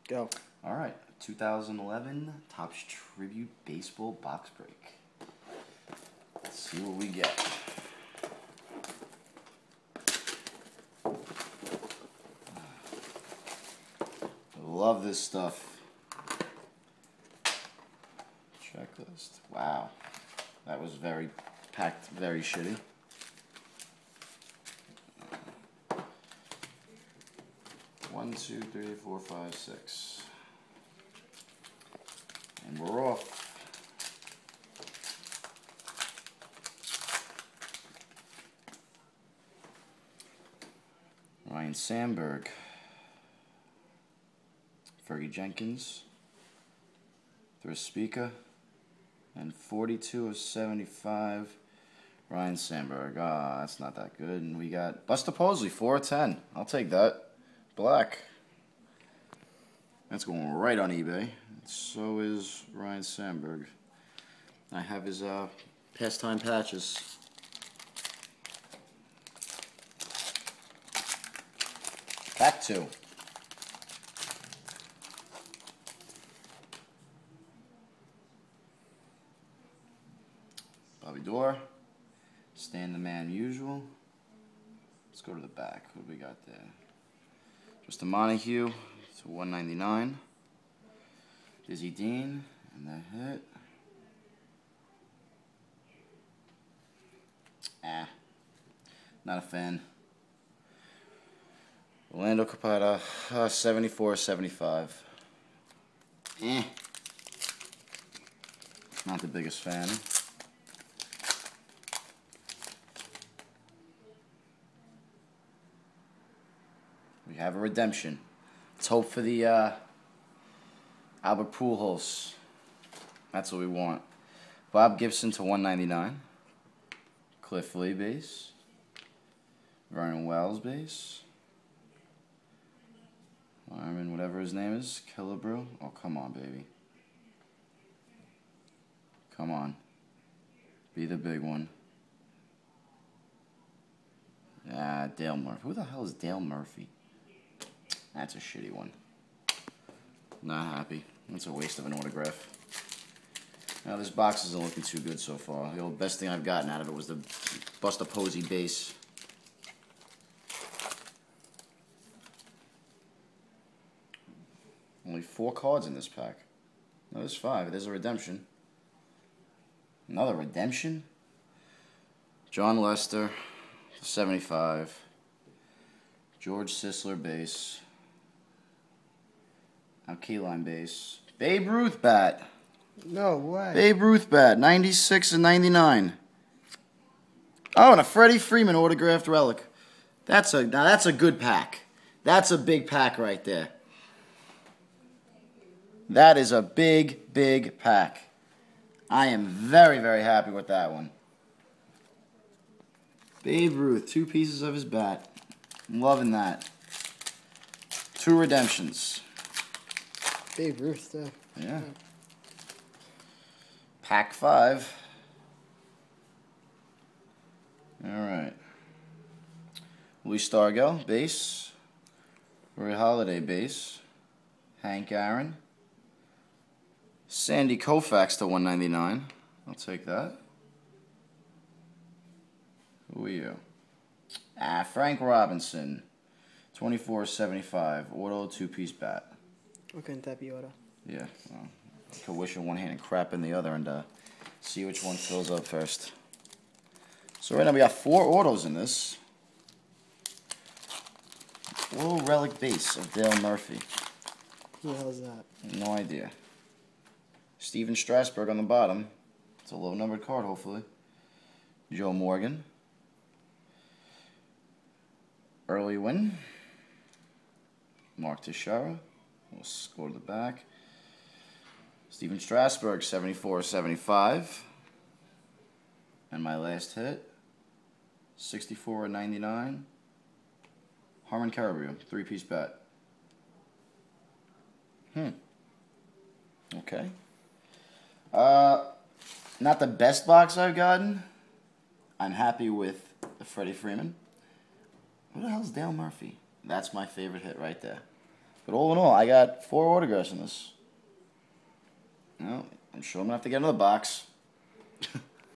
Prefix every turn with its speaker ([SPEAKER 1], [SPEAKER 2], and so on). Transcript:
[SPEAKER 1] Go.
[SPEAKER 2] All right, 2011 Topps Tribute Baseball box break. Let's see what we get. Love this stuff. Checklist. Wow. That was very packed, very shitty. One, two, three, four, five, six. And we're off. Ryan Sandberg. Fergie Jenkins. Thrispika. And 42 of 75. Ryan Sandberg. Ah, that's not that good. And we got Buster Posey, 4 of 10. I'll take that. Black. That's going right on eBay. So is Ryan Sandberg. I have his pastime patches. Pack 2. Bobby Dorr. Stan the Man Usual. Let's go to the back. What do we got there? Just a Montague to 199. Dizzy Dean, and that hit. Not a fan. Orlando Capata, 74-75. Not the biggest fan. We have a redemption. Let's hope for the Albert Pujols. That's what we want. Bob Gibson to 199. Cliff Lee base. Vernon Wells base. Lyman, whatever his name is. Killebrew. Oh, come on, baby. Come on. Be the big one. Ah, Dale Murphy. Who the hell is Dale Murphy? That's a shitty one. Not happy. That's a waste of an autograph. Now this box isn't looking too good so far. The best thing I've gotten out of it was the Buster Posey base. Only 4 cards in this pack. No, there's 5. There's a redemption. Another redemption? John Lester, 75. George Sisler base. Now Keyline base. Babe Ruth bat.
[SPEAKER 1] No way.
[SPEAKER 2] Babe Ruth bat. 96 and 99. Oh, and a Freddie Freeman autographed relic. Now that's a good pack. That's a big pack right there. That is a big, big pack. I am very, very happy with that one. Babe Ruth, 2 pieces of his bat. I'm loving that. 2 redemptions.
[SPEAKER 1] Babe Ruth, though.
[SPEAKER 2] Yeah. Pack 5. All right. Luis Stargell, base. Roy Holiday, base. Hank Aaron. Sandy Koufax to 199. I'll take that. Who are you? Frank Robinson. 24-75. Auto 2-piece bat.
[SPEAKER 1] Or couldn't that be auto?
[SPEAKER 2] Yeah. Well, I could wish in one hand and crap in the other and see which one fills up first. So right now we got 4 autos in this. Little relic base of Dale Murphy.
[SPEAKER 1] Who the hell is that?
[SPEAKER 2] No idea. Steven Strasburg on the bottom. It's a low-numbered card, hopefully. Joe Morgan. Early win. Mark Teixeira. We'll go to the back. Steven Strasburg, 74-75. And my last hit, 64-99. Harmon Caribou, 3-piece bat. Okay. Not the best box I've gotten. I'm happy with the Freddie Freeman. Who the hell's Dale Murphy? That's my favorite hit right there. But all in all, I got 4 autographs in this. Well, I'm sure I'm going to have to get another box.